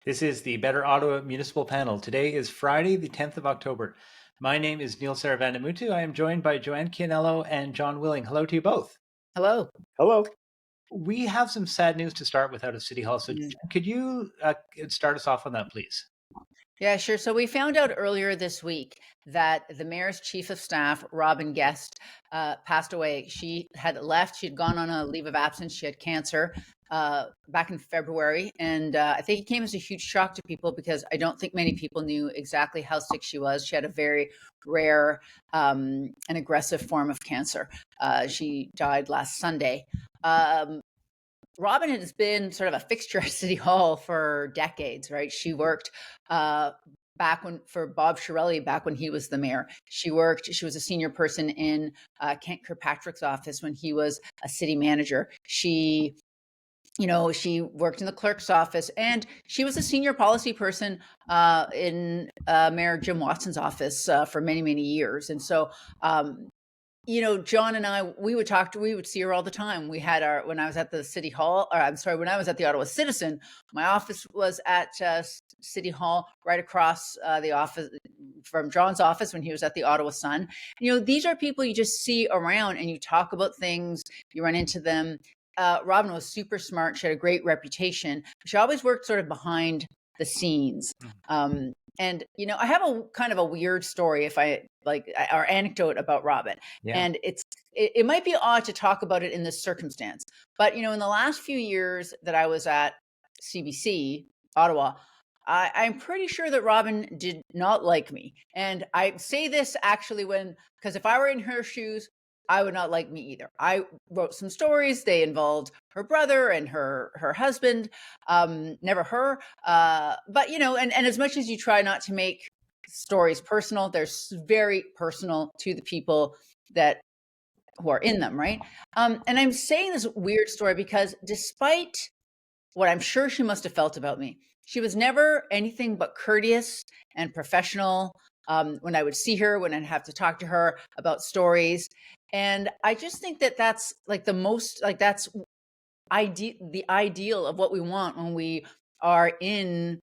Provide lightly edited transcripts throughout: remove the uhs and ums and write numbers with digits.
This is the Better Ottawa Municipal Panel. Today is Friday, the 10th of October. My name is Neil Saravandamutu. I am joined by Joanne Chianello and John Willing. Hello to you both. Hello. Hello. We have some sad news to start with out of City Hall. So, Mm. could you start us off on that, please? Yeah, sure. So we found out earlier this week that the mayor's chief of staff, Robin Guest, passed away. She had left. She had gone on a leave of absence. She had cancer back in February. And I think it came as a huge shock to people because I don't think many people knew exactly how sick she was. She had a very rare and aggressive form of cancer. She died last Sunday. Robin has been sort of a fixture at City Hall for decades, right? She worked back when for Bob Shirelli, back when he was the mayor. She was a senior person in Kent Kirkpatrick's office when he was a city manager. She worked in the clerk's office, and she was a senior policy person in Mayor Jim Watson's office for many, many years. And so John and I, we would see her all the time. We had when I was at the City Hall, or I'm sorry, when I was at the Ottawa Citizen, my office was at City Hall, right across the office from John's office when he was at the Ottawa Sun. These are people you just see around and you talk about things, you run into them. Robin was super smart. She had a great reputation. She always worked sort of behind the scenes. And I have a kind of a weird story, if I like, or anecdote about Robin. Yeah. And it might be odd to talk about it in this circumstance, but in the last few years that I was at CBC Ottawa, I'm pretty sure that Robin did not like me. And I say this actually because if I were in her shoes, I would not like me either. I wrote some stories. They involved her brother and her husband, never her. But, and as much as you try not to make stories personal, they're very personal to the people who are in them, right? And I'm saying this weird story because despite what I'm sure she must have felt about me, she was never anything but courteous and professional. When I would see her, when I'd have to talk to her about stories. And I just think that that's like that's the ideal of what we want when we are in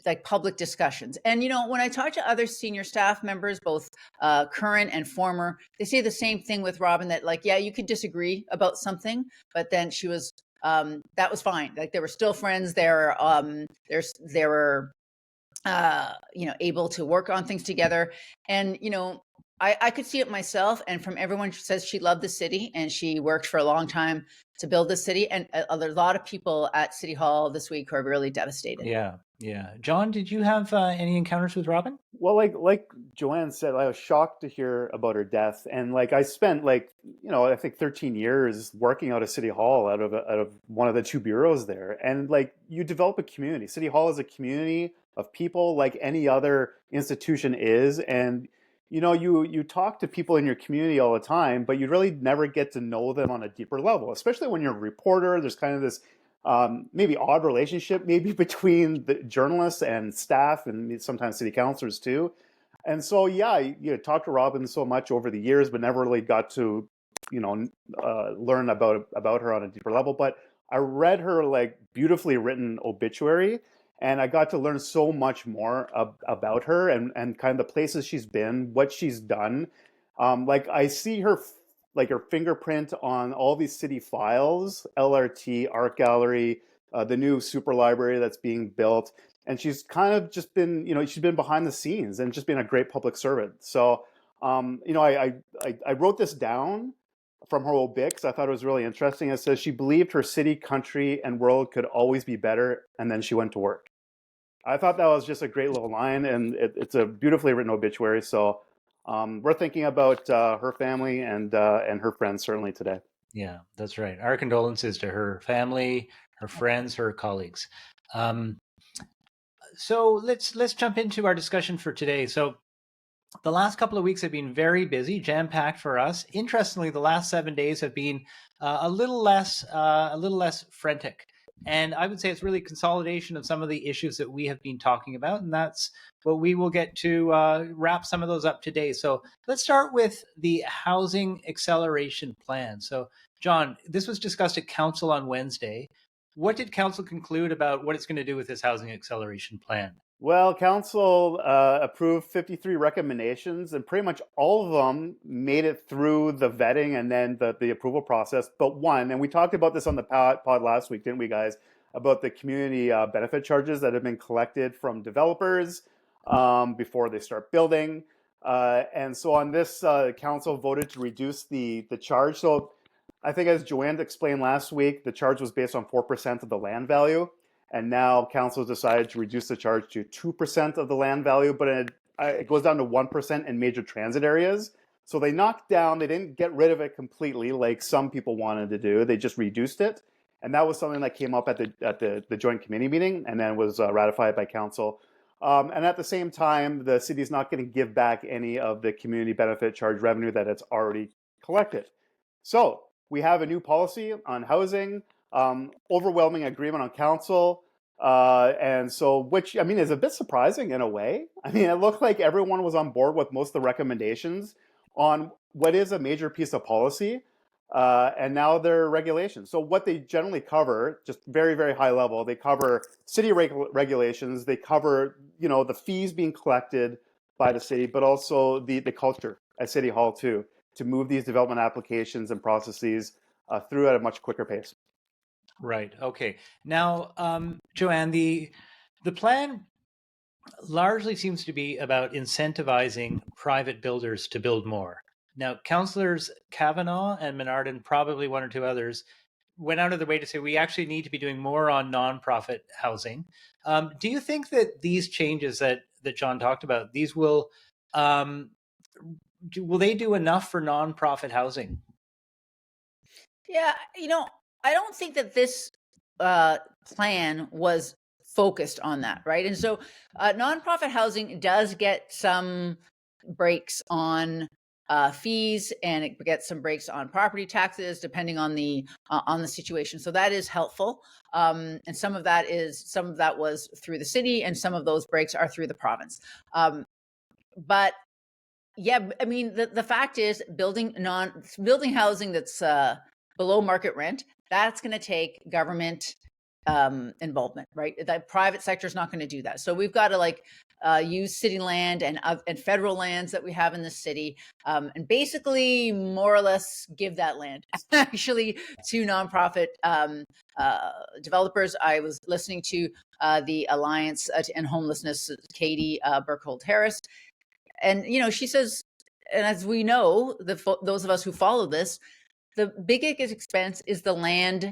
like public discussions. And when I talk to other senior staff members, both current and former, they say the same thing with Robin, that like, yeah, you could disagree about something, but then she was that was fine. Like they were still friends. They were able to work on things together. And I could see it myself, and from everyone who says she loved the city and she worked for a long time to build the city. And there's a lot of people at City Hall this week who are really devastated. Yeah. John, did you have any encounters with Robin? Well, like Joanne said, I was shocked to hear about her death, and like I spent I think 13 years working out of City Hall, out of one of the two bureaus there, and like you develop a community. City Hall is a community of people, like any other institution is, and you talk to people in your community all the time, but you really never get to know them on a deeper level, especially when you're a reporter. There's kind of this maybe odd relationship maybe between the journalists and staff and sometimes city councilors too. And so, yeah, talked to Robin so much over the years, but never really got to, learn about her on a deeper level. But I read her like beautifully written obituary, and I got to learn so much more about her and kind of the places she's been, what she's done. Like I see her like her fingerprint on all these city files, LRT, art gallery, the new super library that's being built. And she's kind of just been, she's been behind the scenes and just been a great public servant. So, I wrote this down from her obit because I thought it was really interesting. It says she believed her city, country, and world could always be better, and then she went to work. I thought that was just a great little line, and it's a beautifully written obituary. So we're thinking about her family and her friends certainly today. Yeah, that's right. Our condolences to her family, her friends, her colleagues. So let's jump into our discussion for today. So the last couple of weeks have been very busy, jam-packed for us. Interestingly, the last 7 days have been a little less frantic. And I would say it's really consolidation of some of the issues that we have been talking about, and that's what we will get to wrap some of those up today. So let's start with the housing acceleration plan. So, John, this was discussed at council on Wednesday. what did council conclude about what it's going to do with this housing acceleration plan? Well, council approved 53 recommendations, and pretty much all of them made it through the vetting and then the approval process. But one, and we talked about this on the pod last week, didn't we, guys? About the community benefit charges that have been collected from developers before they start building. And so on this, council voted to reduce the charge. So I think, as Joanne explained last week, the charge was based on 4% of the land value. And now council decided to reduce the charge to 2% of the land value, but it goes down to 1% in major transit areas. So they didn't get rid of it completely like some people wanted to do. They just reduced it. And that was something that came up at the joint committee meeting and then was ratified by council. And at the same time, the city is not going to give back any of the community benefit charge revenue that it's already collected. So we have a new policy on housing. Overwhelming agreement on council. And so, which, I mean, is a bit surprising in a way. I mean, it looked like everyone was on board with most of the recommendations on what is a major piece of policy. And now they're regulations. So what they generally cover, just very, very high level, they cover city regulations. They cover, the fees being collected by the city, but also the culture at City Hall too, to move these development applications and processes through at a much quicker pace. Right. Okay. Now, Joanne, the plan largely seems to be about incentivizing private builders to build more. Now, councillors Kavanaugh and Menard, and probably one or two others, went out of their way to say we actually need to be doing more on nonprofit housing. Do you think that these changes that John talked about, these will they do enough for nonprofit housing? Yeah, I don't think that this plan was focused on that, right? And so nonprofit housing does get some breaks on fees, and it gets some breaks on property taxes depending on the situation. So that is helpful. And some of that was through the city, and some of those breaks are through the province. But yeah, I mean, the fact is, building housing that's below market rent, that's going to take government involvement, right? The private sector is not going to do that. So we've got to use city land and federal lands that we have in the city, and basically more or less give that land actually to nonprofit developers. I was listening to the Alliance to End Homelessness, Katie Burkhold Harris, and she says, and as we know, those of us who follow this, the biggest expense is the land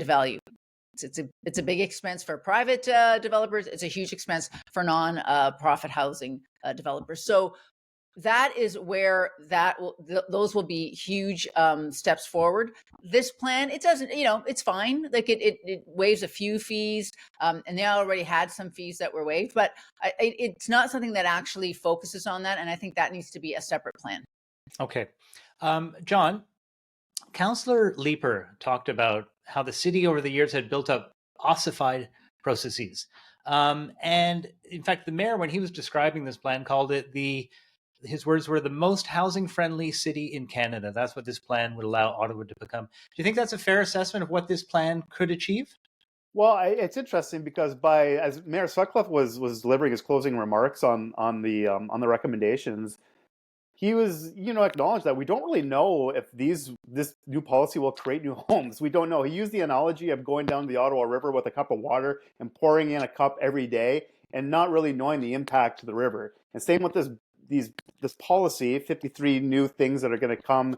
value. It's a big expense for private developers. It's a huge expense for non-profit housing developers. So that is where those will be huge steps forward. This plan, it doesn't, it's fine. Like it waives a few fees, and they already had some fees that were waived, but it's not something that actually focuses on that. And I think that needs to be a separate plan. Okay. John, Councillor Leeper talked about how the city over the years had built up ossified processes. And in fact, the mayor, when he was describing this plan, called it his words were the most housing friendly city in Canada. That's what this plan would allow Ottawa to become. Do you think that's a fair assessment of what this plan could achieve? Well, it's interesting because as Mayor Sutcliffe was delivering his closing remarks on the recommendations, he was, acknowledged that we don't really know if this new policy will create new homes. We don't know. He used the analogy of going down the Ottawa River with a cup of water and pouring in a cup every day and not really knowing the impact to the river. And same with this policy, 53 new things that are going to come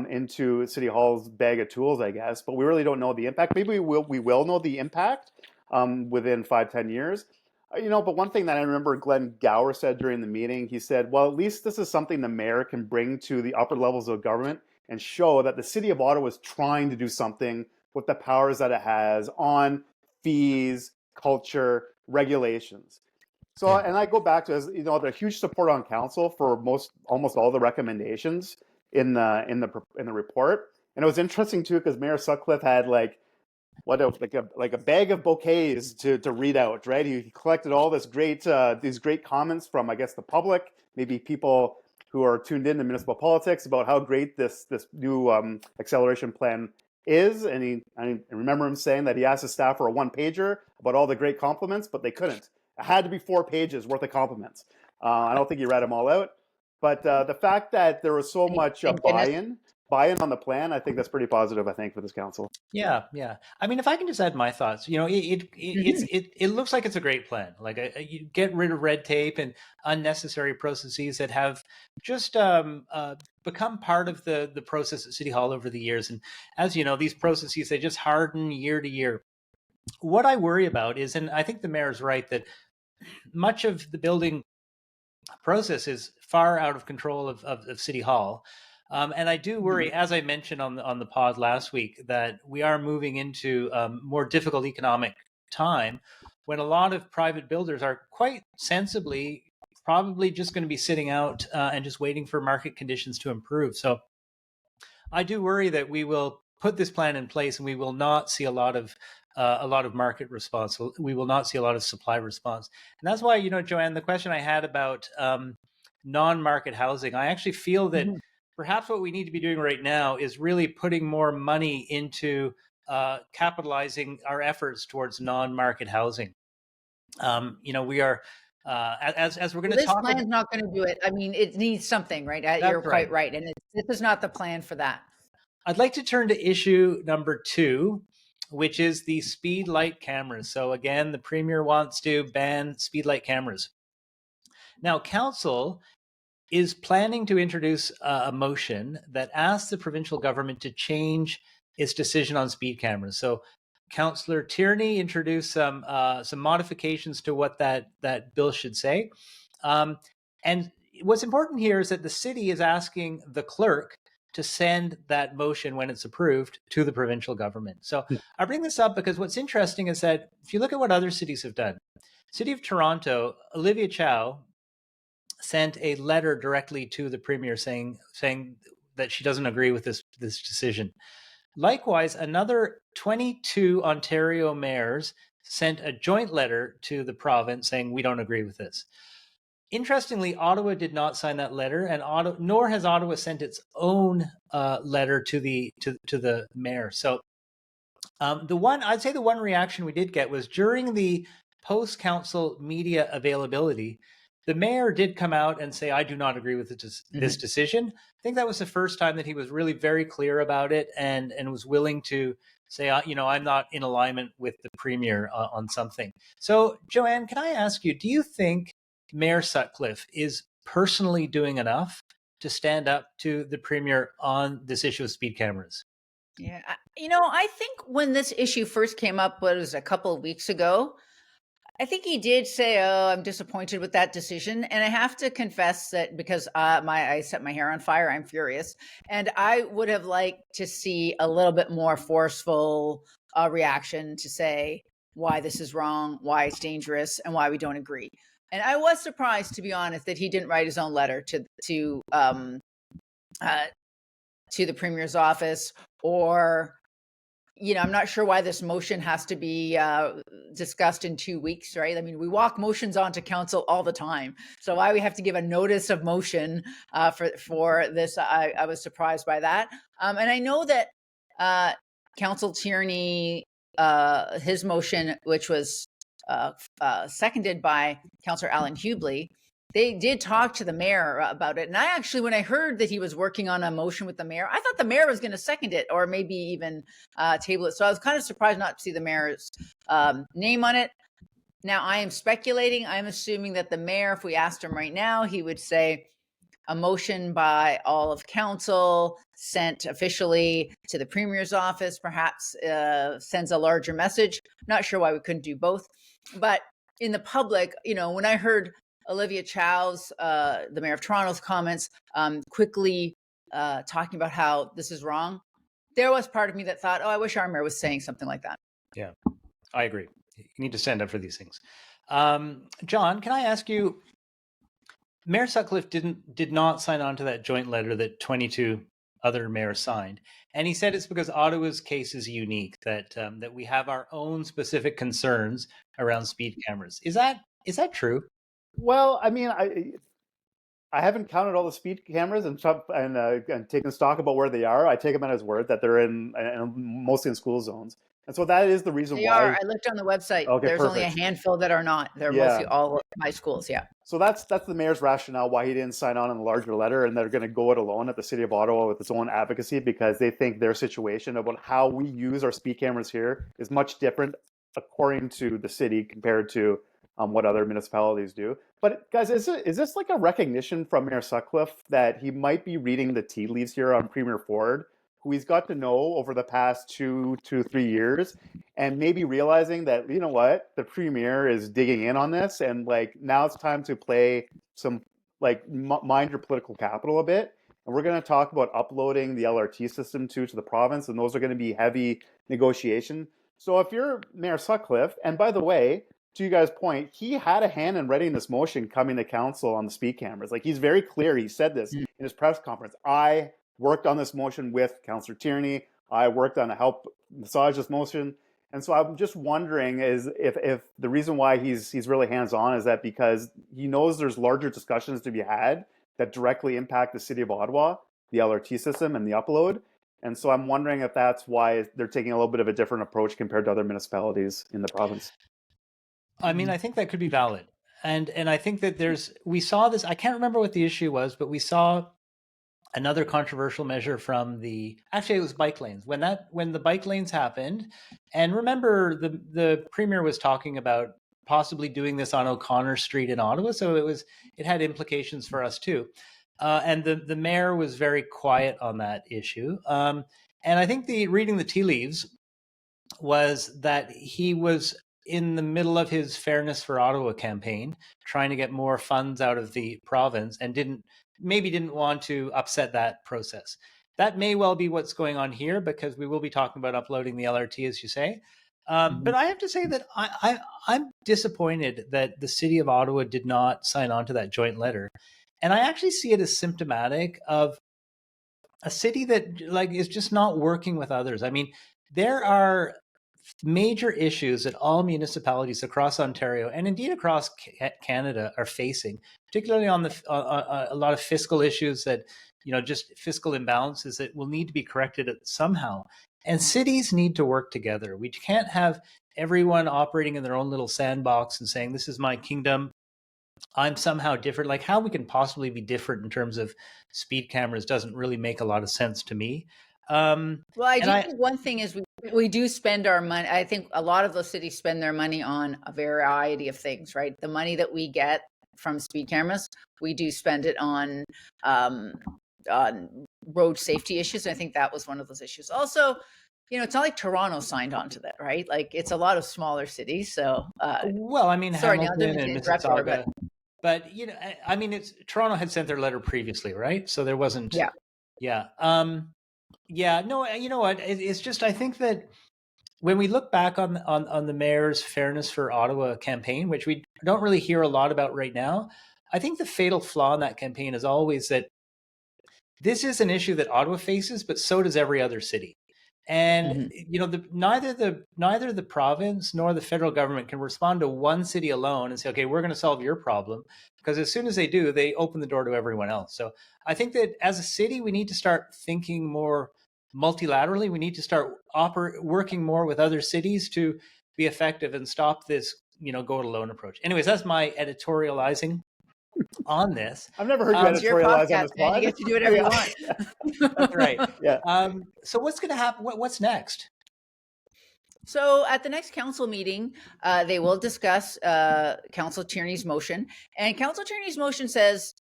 into City Hall's bag of tools, I guess. But we really don't know the impact. Maybe we will know the impact within 5-10 years. But one thing that I remember Glenn Gower said during the meeting, he said, well, at least this is something the mayor can bring to the upper levels of government and show that the city of Ottawa is trying to do something with the powers that it has on fees, culture, regulations. So, Yeah. and I go back to, the huge support on council for almost all the recommendations in the report. And it was interesting too, because Mayor Sutcliffe had like a bag of bouquets to read out, right? He collected all these great comments from, I guess, the public, maybe people who are tuned in to municipal politics about how great this new acceleration plan is, and I remember him saying that he asked his staff for a 1-pager about all the great compliments, but they couldn't. It had to be 4 pages worth of compliments. I don't think he read them all out, but the fact that there was so much Thank goodness. buy-in on the plan, I think that's pretty positive. I think for this council. Yeah, yeah. I mean, if I can just add my thoughts, it looks like it's a great plan. Like you get rid of red tape and unnecessary processes that have just become part of the process at City Hall over the years. And as you know, these processes, they just harden year to year. What I worry about is, and I think the mayor's right, that much of the building process is far out of control of City Hall. And I do worry, as I mentioned on the pod last week, that we are moving into more difficult economic time when a lot of private builders are quite sensibly probably just going to be sitting out and just waiting for market conditions to improve. So I do worry that we will put this plan in place and we will not see a lot of market response. We will not see a lot of supply response, and that's why, Joanne, the question I had about non-market housing, I actually feel that perhaps what we need to be doing right now is really putting more money into capitalizing our efforts towards non-market housing. We are as we're going to This talk about. plan's not going to do it. I mean, it needs something, right? You're That's quite right. right, and this is not the plan for that. I'd like to turn to issue number 2, which is the speed light cameras. So again, the Premier wants to ban speed light cameras. Now, Council is planning to introduce a motion that asks the provincial government to change its decision on speed cameras. So Councillor Tierney introduced some modifications to what that bill should say. And what's important here is that the city is asking the clerk to send that motion, when it's approved, to the provincial government. So I bring this up because what's interesting is that if you look at what other cities have done, City of Toronto, Olivia Chow sent a letter directly to the Premier saying that she doesn't agree with this decision. Likewise, another 22 Ontario mayors sent a joint letter to the province saying we don't agree with this. Interestingly, Ottawa did not sign that letter, and nor has Ottawa sent its own letter to the mayor. So the one reaction we did get was during the post-council media availability, the mayor did come out and say, I do not agree with this decision. I think that was the first time that he was really very clear about it and was willing to say, I'm not in alignment with the Premier on something. So, Joanne, can I ask you, do you think Mayor Sutcliffe is personally doing enough to stand up to the Premier on this issue of speed cameras? Yeah, I think when this issue first came up, was a couple of weeks ago, I think he did say, "Oh, I'm disappointed with that decision," and I have to confess that because I set my hair on fire, I'm furious, and I would have liked to see a little bit more forceful reaction to say why this is wrong, why it's dangerous, and why we don't agree. And I was surprised, to be honest, that he didn't write his own letter to the Premier's office, or I'm not sure why this motion has to be discussed in 2 weeks, right? I mean, we walk motions onto council all the time, so why we have to give a notice of motion for this? I was surprised by that, and I know that Council Tierney, his motion, which was seconded by Councillor Alan Hubley, they did talk to the mayor about it. And I actually, when I heard that he was working on a motion with the mayor, I thought the mayor was going to second it or maybe even table it. So I was kind of surprised not to see the mayor's name on it. Now, I am speculating. I'm assuming that the mayor, if we asked him right now, he would say a motion by all of council sent officially to the Premier's office perhaps sends a larger message. Not sure why we couldn't do both. But in the public, when I heard Olivia Chow's, the mayor of Toronto's comments, quickly talking about how this is wrong, there was part of me that thought, oh, I wish our mayor was saying something like that. Yeah, I agree. You need to stand up for these things. John, can I ask you, Mayor Sutcliffe did not sign on to that joint letter that 22 other mayors signed, and he said it's because Ottawa's case is unique, that we have our own specific concerns around speed cameras. Is that true? Well, I mean, I haven't counted all the speed cameras and taken stock about where they are. I take them at his word that they're mostly in school zones, and so that is the reason They are. why. I looked on the website. Okay, There's only a perfect. handful that are not. They're Yeah. mostly all high schools. Yeah. So that's the mayor's rationale why he didn't sign on in the larger letter, and they're going to go it alone at the city of Ottawa with its own advocacy, because they think their situation about how we use our speed cameras here is much different according to the city compared to what other municipalities do. But guys, is this like a recognition from Mayor Sutcliffe that he might be reading the tea leaves here on Premier Ford, who he's got to know over the past 3 years, and maybe realizing that, you know what, the premier is digging in on this, and like now it's time to play some, like, mind your political capital a bit, and we're going to talk about uploading the LRT system to the province, and those are going to be heavy negotiation. So if you're Mayor Sutcliffe, and by the way, to you guys' point, he had a hand in writing this motion coming to council on the speed cameras. Like, he's very clear. He said this in his press conference. I worked on this motion with Councillor Tierney. I worked on a help massage this motion. And so I'm just wondering is if the reason why he's really hands-on is that because he knows there's larger discussions to be had that directly impact the city of Ottawa, the LRT system and the upload. And so I'm wondering if that's why they're taking a little bit of a different approach compared to other municipalities in the province. I mean, I think that could be valid. And I think that we saw this, I can't remember what the issue was, but we saw another controversial measure from actually it was bike lanes. When the bike lanes happened, and remember the premier was talking about possibly doing this on O'Connor Street in Ottawa, so it had implications for us too. And the mayor was very quiet on that issue. And I think reading the tea leaves was that he was in the middle of his Fairness for Ottawa campaign, trying to get more funds out of the province, and didn't want to upset that process. That may well be what's going on here, because we will be talking about uploading the LRT, as you say. But I have to say that I'm disappointed that the city of Ottawa did not sign on to that joint letter. And I actually see it as symptomatic of a city that is just not working with others. I mean, there are major issues that all municipalities across Ontario and indeed across Canada are facing, particularly on a lot of fiscal issues that, just fiscal imbalances that will need to be corrected somehow. And cities need to work together. We can't have everyone operating in their own little sandbox and saying, this is my kingdom, I'm somehow different. Like, how we can possibly be different in terms of speed cameras doesn't really make a lot of sense to me. Well, I do think one thing is we do spend our money. I think a lot of those cities spend their money on a variety of things, right? The money that we get from speed cameras, we do spend it on road safety issues. And I think that was one of those issues. Also, it's not like Toronto signed on to that, right? Like, it's a lot of smaller cities. So, well, I mean, sorry, Hamilton and Mississauga, but I mean, Toronto had sent their letter previously, right? So there wasn't. Yeah. Yeah. Yeah, no, you know what? It's just, I think that when we look back on the mayor's Fairness for Ottawa campaign, which we don't really hear a lot about right now, I think the fatal flaw in that campaign is always that this is an issue that Ottawa faces, but so does every other city. And neither the province nor the federal government can respond to one city alone and say, okay, we're going to solve your problem, because as soon as they do, they open the door to everyone else. So I think that as a city, we need to start thinking more multilaterally. We need to start working more with other cities to be effective and stop this, go it alone approach. Anyways, that's my editorializing on this. I've never heard you editorialize on this pod. You get to do whatever you want. That's right. Yeah. So what's going to happen? What's next? So at the next council meeting, they will discuss Councillor Tierney's motion. And Councillor Tierney's motion says,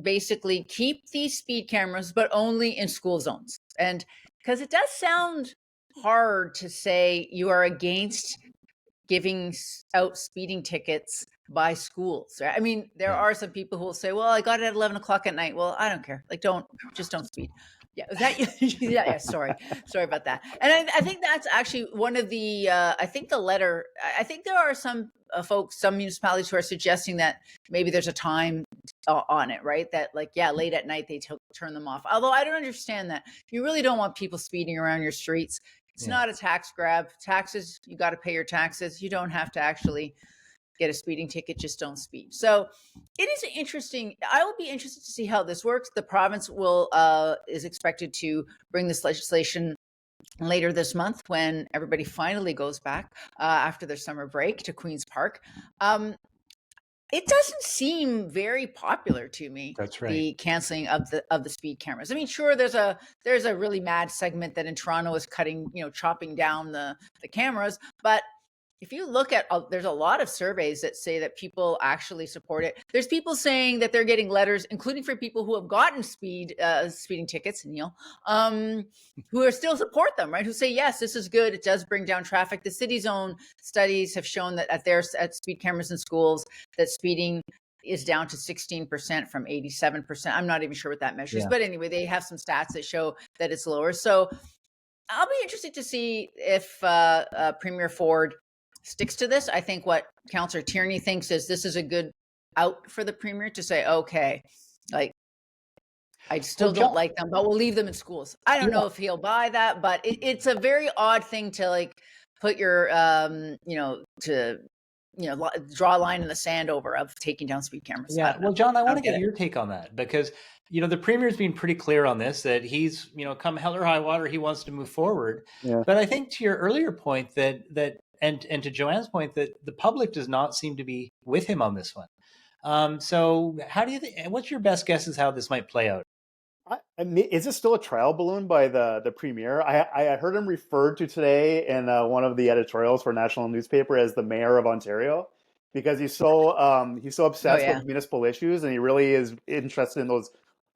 basically, keep these speed cameras, but only in school zones. And because it does sound hard to say you are against giving out speeding tickets by schools, right? I mean, there are some people who will say, well, I got it at 11 o'clock at night. Well, I don't care. Like, don't speed. Yeah, is that yeah, sorry about that. And I think that's actually one of the I think the letter, I think there are some folks, some municipalities who are suggesting that maybe there's a time on it, right? That late at night they turn them off. Although I don't understand that. You really don't want people speeding around your streets. It's not a tax grab. Taxes, you got to pay your taxes. You don't have to actually get a speeding ticket, just don't speed. So it is interesting. I will be interested to see how this works. The province is expected to bring this legislation later this month when everybody finally goes back after their summer break to Queen's Park. It doesn't seem very popular to me. That's right. The canceling of the speed cameras. I mean, sure, there's a really mad segment that in Toronto is chopping down the cameras, but if you look at, there's a lot of surveys that say that people actually support it. There's people saying that they're getting letters, including for people who have gotten speeding tickets, Neil, who are still support them, right? Who say, yes, this is good. It does bring down traffic. The city's own studies have shown that at speed cameras in schools, that speeding is down to 16% from 87%. I'm not even sure what that measures, but anyway, they have some stats that show that it's lower. So I'll be interested to see if Premier Ford sticks to this. I think what Councillor Tierney thinks is this is a good out for the Premier to say, okay, like, I still don't like them, but we'll leave them in schools. I don't know if he'll buy that, but it's a very odd thing to like put your, draw a line in the sand over of taking down speed cameras. Yeah. Well, John, I want to get your take on that because, the Premier's been pretty clear on this, that he's, come hell or high water, he wants to move forward. Yeah. But I think to your earlier point and to Joanne's point, that the public does not seem to be with him on this one. So how do you think, what's your best guess as how this might play out? Is this still a trial balloon by the Premier? I heard him referred to today in one of the editorials for a national newspaper as the Mayor of Ontario, because he's so obsessed with municipal issues, and he really is interested in those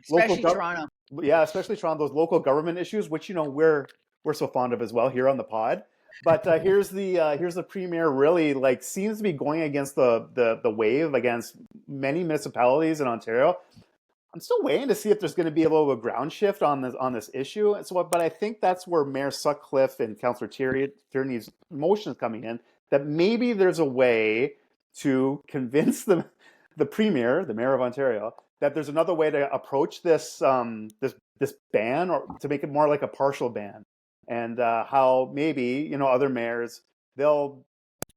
Toronto. Yeah, especially Toronto, those local government issues, which we're so fond of as well here on the pod. But here's the Premier really seems to be going against the wave against many municipalities in Ontario. I'm still waiting to see if there's going to be a little bit of a ground shift on this issue. But I think that's where Mayor Sutcliffe and Councillor Tierney's motion is coming in, that maybe there's a way to convince the Premier, the Mayor of Ontario, that there's another way to approach this ban, or to make it more like a partial ban, and how maybe other mayors, they'll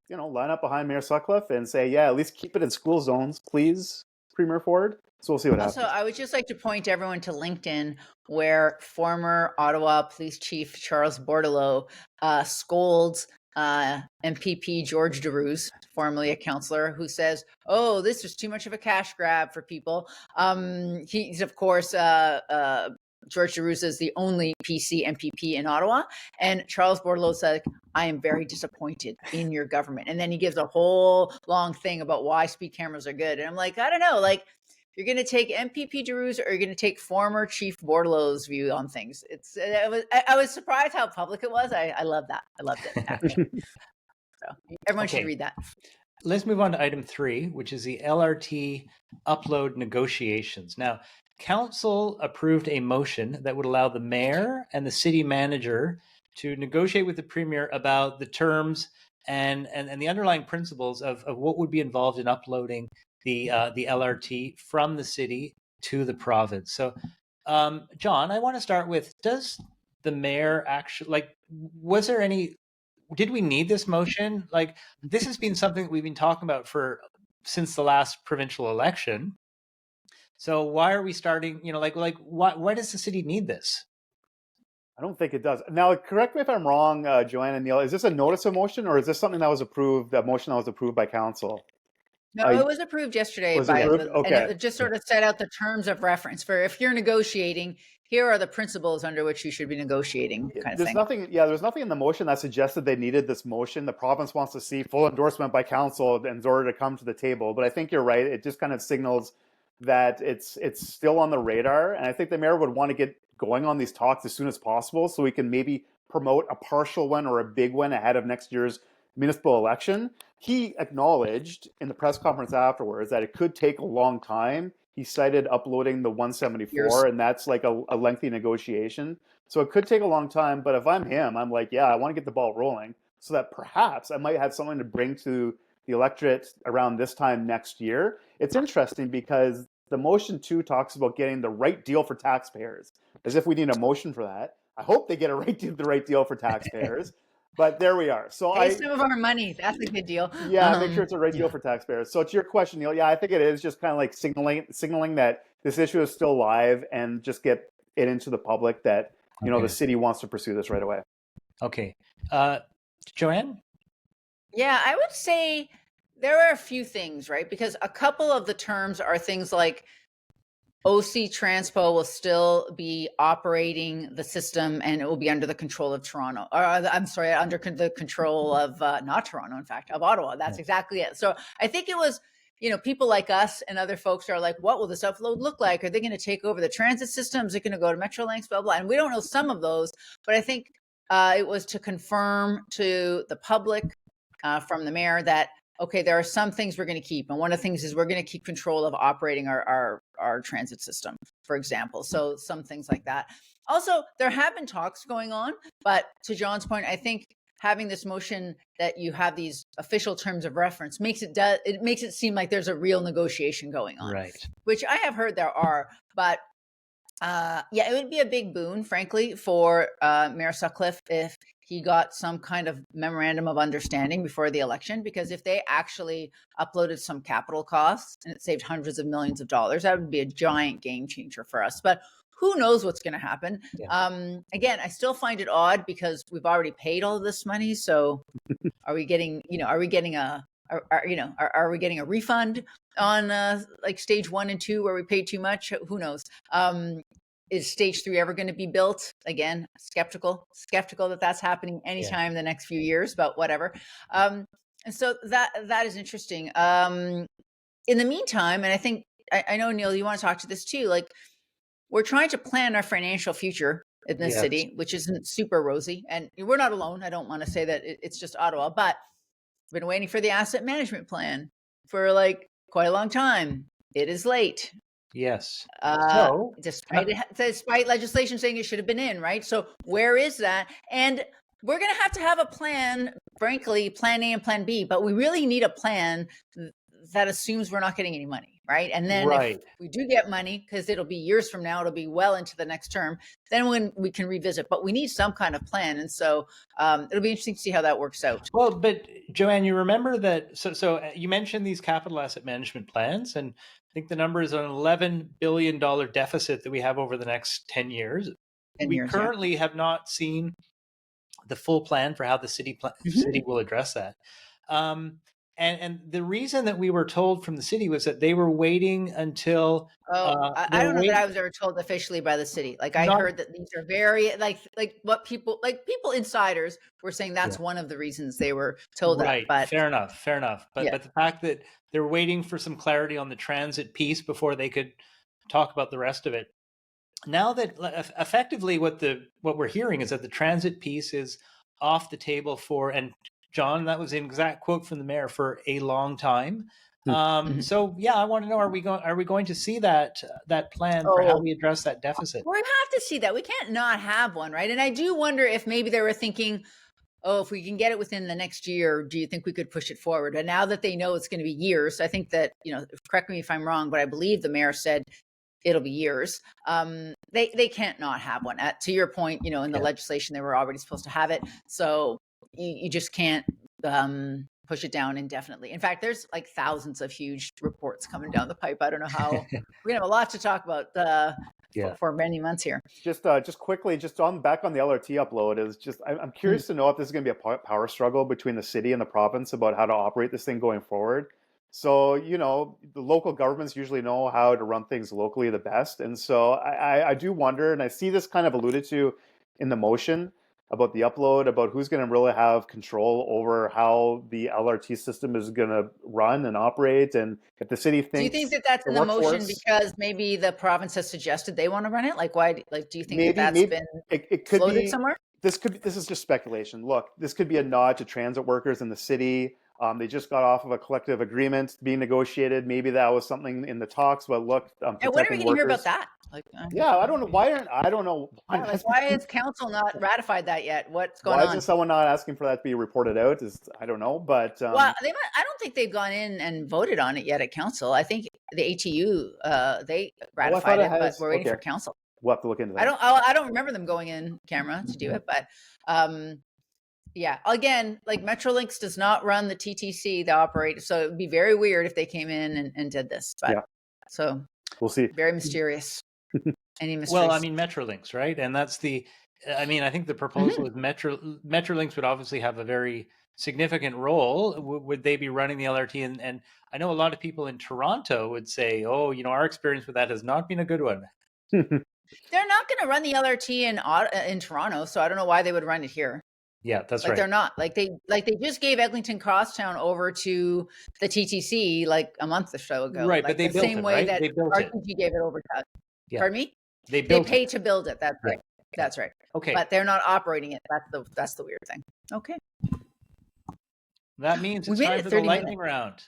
line up behind Mayor Sutcliffe and say, yeah, at least keep it in school zones, please, Premier Ford. So we'll see what happens. Also, I would just like to point everyone to LinkedIn, where former Ottawa Police Chief Charles Bordelot scolds MPP George Deroux, formerly a councillor, who says, "Oh, this is too much of a cash grab for people." He's, of course, George Deroux is the only PC MPP in Ottawa, and Charles Bordelot said, "I am very disappointed in your government." And then he gives a whole long thing about why speed cameras are good. And I'm like, I don't know, you're going to take MPP Deroux, or you're going to take former Chief Bordelot's view on things. I was surprised how public it was. I love that. I loved it, actually. So everyone should read that. Let's move on to item 3, which is the LRT upload negotiations. Now, Council approved a motion that would allow the mayor and the city manager to negotiate with the Premier about the terms and the underlying principles of what would be involved in uploading the LRT from the city to the province. So, John, I want to start with, does the mayor actually, did we need this motion? This has been something that we've been talking about since the last provincial election. So why are we starting, why does the city need this? I don't think it does. Now, correct me if I'm wrong, Joanne and Neil, is this a notice of motion, or is this something that was approved, that motion that was approved by council? No, it was approved yesterday. And it just sort of set out the terms of reference for, if you're negotiating, here are the principles under which you should be negotiating, kind of thing. There's nothing in the motion that suggested they needed this motion. The province wants to see full endorsement by council in order to come to the table. But I think you're right. It just kind of signals that it's still on the radar. And I think the mayor would want to get going on these talks as soon as possible, so we can maybe promote a partial one or a big one ahead of next year's municipal election. He acknowledged in the press conference afterwards that it could take a long time. He cited uploading the 174, and that's like a lengthy negotiation. So it could take a long time, but if I'm him, I'm like, yeah, I want to get the ball rolling, so that perhaps I might have something to bring to the electorate around this time next year. It's interesting because the motion 2 talks about getting the right deal for taxpayers, as if we need a motion for that. I hope they get the right deal for taxpayers. But there we are. So Pay some of our money. That's a good deal. yeah, make sure it's a right deal Yeah. for taxpayers. So to your question, Neil, yeah, I think it is just kind of like signaling that this issue is still live and just get it into the public that, the Okay. city wants to pursue this right away. Okay. Joanne? Yeah, I would say there are a few things, right? Because a couple of the terms are things like OC Transpo will still be operating the system and it will be under the control of Toronto. Or I'm sorry, under the control of not Toronto, in fact, of Ottawa. That's exactly it. So I think it was, people like us and other folks are like, what will this upload look like? Are they going to take over the transit system? Is it going to go to Metrolinx? Blah, blah. And we don't know some of those, but I think it was to confirm to the public from the mayor that, okay, there are some things we're going to keep. And one of the things is we're going to keep control of operating our transit system, for example. So some things like that. Also, there have been talks going on, but to John's point, I think having this motion that you have these official terms of reference makes it seem like there's a real negotiation going on, Right. which I have heard there are, but it would be a big boon, frankly, for Mayor Sutcliffe if he got some kind of memorandum of understanding before the election, because if they actually uploaded some capital costs and it saved hundreds of millions of dollars, that would be a giant game changer for us. But who knows what's going to happen? Yeah. Again, I still find it odd because we've already paid all of this money. So are we getting a refund on like stage 1 and 2 where we paid too much? Who knows? Is stage 3 ever going to be built? Again, skeptical that that's happening anytime in the next few years, but whatever. And so that is interesting. In the meantime, and I think, I know, Neil, you want to talk to this too, like we're trying to plan our financial future in this city, which isn't super rosy. And we're not alone. I don't want to say that it's just Ottawa, but we've been waiting for the asset management plan for like quite a long time. It is late. Yes. Despite legislation saying it should have been in, right? So where is that? And we're going to have a plan, frankly, plan A and plan B, but we really need a plan that assumes we're not getting any money, right? And then if we do get money, because it'll be years from now, it'll be well into the next term, then when we can revisit, but we need some kind of plan. And so it'll be interesting to see how that works out. Well, but Joanne, you remember that, so you mentioned these capital asset management plans, and I think the number is an $11 billion deficit that we have over the next 10 years. We currently have not seen the full plan for how the city will address that. And the reason that we were told from the city was that they were waiting until. I don't know that I was ever told officially by the city. Like I heard that these are very like what people insiders were saying. That's one of the reasons they were told that. But fair enough. But the fact that they're waiting for some clarity on the transit piece before they could talk about the rest of it. Now that effectively what we're hearing is that the transit piece is off the table for, and John, that was an exact quote from the mayor, for a long time. So yeah, I want to know: are we going to see that plan for how we address that deficit? We have to see that. We can't not have one, right? And I do wonder if maybe they were thinking, oh, if we can get it within the next year, do you think we could push it forward? And now that they know it's going to be years, I think that, correct me if I'm wrong, but I believe the mayor said it'll be years. They can't not have one. To your point, in the legislation, they were already supposed to have it. So you just can't push it down indefinitely. In fact, there's like thousands of huge reports coming down the pipe. I don't know how. We're gonna have a lot to talk about for many months here. Just quickly, back on the LRT upload, I'm curious to know if this is going to be a power struggle between the city and the province about how to operate this thing going forward. So, the local governments usually know how to run things locally the best. And so I do wonder, and I see this kind of alluded to in the motion about the upload, about who's going to really have control over how the LRT system is going to run and operate. And if the city thinks... Do you think that that's in the motion because maybe the province has suggested they want to run it? Like, why? Like, do you think that's been floated somewhere? This is just speculation. Look, this could be a nod to transit workers in the city. They just got off of a collective agreement being negotiated. Maybe that was something in the talks. But look, and when are we going to hear about that? I don't know. I don't know. Why has council not ratified that yet? What's going on? Why is someone not asking for that to be reported out? I don't know. But well, I don't think they've gone in and voted on it yet at council. I think the ATU they ratified it, but we're waiting for council. We'll have to look into that. I don't remember them going in camera to do it, but Yeah. Again, like Metrolinx does not run the TTC, the operator. So it would be very weird if they came in and did this. But Yeah. so We'll see. very mysterious. Any mysteries? Well, I mean, Metrolinx, right? And that's I mean, I think the proposal is Metrolinx would obviously have a very significant role. Would they be running the LRT? And I know a lot of people in Toronto would say, oh, our experience with that has not been a good one. They're not going to run the LRT in Toronto, so I don't know why they would run it here. Yeah, that's like right. They're not like they just gave Eglinton Crosstown over to the TTC like a month or so ago. Right, like but they the built same it, way right? that They built it. RTG gave it over to us. Yeah. Pardon me? They They built paid it. to build it. That's right. That's right. Okay. But they're not operating it. That's the weird thing. Okay. That means We it's made time it for the 30 lightning round.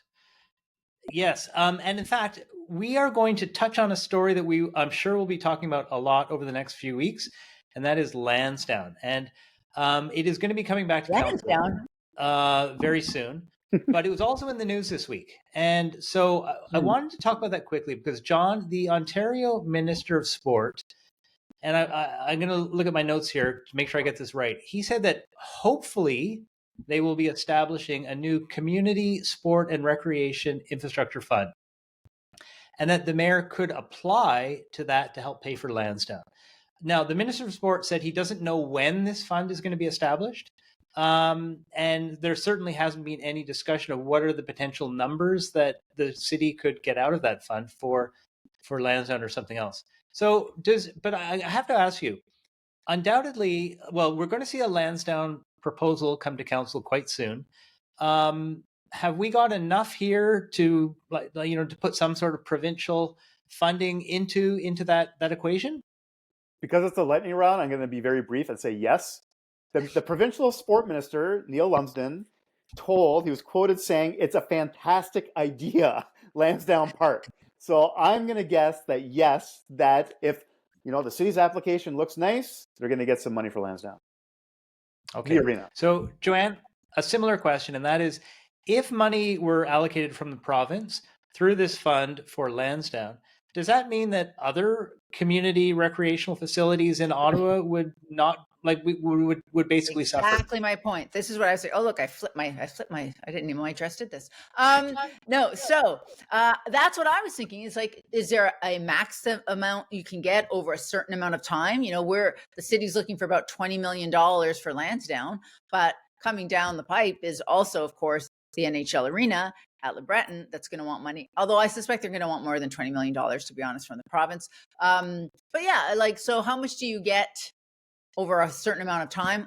Yes. And in fact, we are going to touch on a story that I'm sure we'll be talking about a lot over the next few weeks, and that is Lansdowne. And it is going to be coming back to Lansdowne very soon. But it was also in the news this week. And so I wanted to talk about that quickly because John, the Ontario Minister of Sport, and I'm going to look at my notes here to make sure I get this right. He said that hopefully they will be establishing a new community sport and recreation infrastructure fund, and that the mayor could apply to that to help pay for Lansdowne. Now, the Minister of Sport said he doesn't know when this fund is going to be established. And there certainly hasn't been any discussion of what are the potential numbers that the city could get out of that fund for Lansdowne or something else. So but I have to ask you, undoubtedly, well, we're going to see a Lansdowne proposal come to council quite soon. Have we got enough here to to put some sort of provincial funding into that equation? Because it's the lightning round, I'm going to be very brief and say yes. The provincial sport minister, Neil Lumsden, he was quoted saying, it's a fantastic idea, Lansdowne Park. So I'm going to guess that yes, that if the city's application looks nice, they're going to get some money for Lansdowne. Okay. The arena. So Joanne, a similar question, and that is, if money were allocated from the province through this fund for Lansdowne, does that mean that other community recreational facilities in Ottawa would not would basically suffer? Exactly my point. This is what I was saying. Oh, look, I didn't even know my dress did this. No, so that's what I was thinking. Is like, is there a max amount you can get over a certain amount of time? Where the city's looking for about $20 million for Lansdowne, but coming down the pipe is also, of course, the NHL arena at Le Breton that's going to want money. Although I suspect they're going to want more than $20 million, to be honest, from the province. But yeah, so how much do you get over a certain amount of time?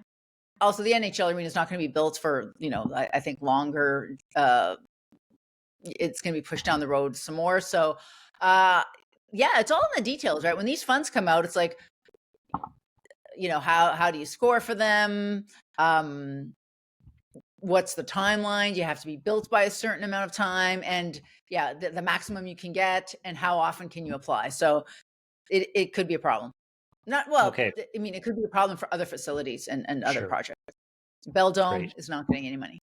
Also, the NHL arena is not going to be built for, I think longer. It's going to be pushed down the road some more. So, yeah, it's all in the details, right? When these funds come out, it's like, how do you score for them? What's the timeline? You have to be built by a certain amount of time, and yeah, the maximum you can get, and how often can you apply? So it could be a problem. Okay. I mean, it could be a problem for other facilities and other Sure. projects. Bell Dome Great. is not getting any money.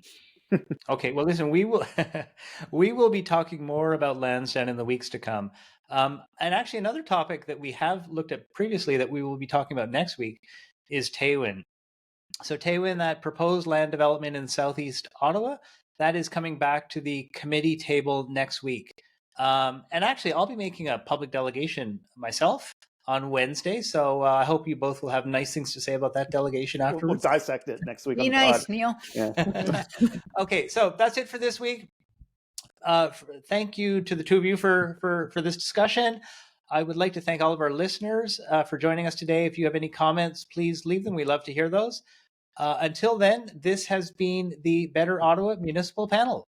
Okay, well, listen, we will be talking more about Lansdowne in the weeks to come. And actually, another topic that we have looked at previously that we will be talking about next week is Taywin. So Taywin, that proposed land development in southeast Ottawa, that is coming back to the committee table next week. And actually, I'll be making a public delegation myself on Wednesday. So I hope you both will have nice things to say about that delegation afterwards. We'll dissect it next week. Be nice, Neil. Yeah. Okay, so that's it for this week. Thank you to the two of you for this discussion. I would like to thank all of our listeners for joining us today. If you have any comments, please leave them. We love to hear those. Until then, this has been the Better Ottawa Municipal Panel.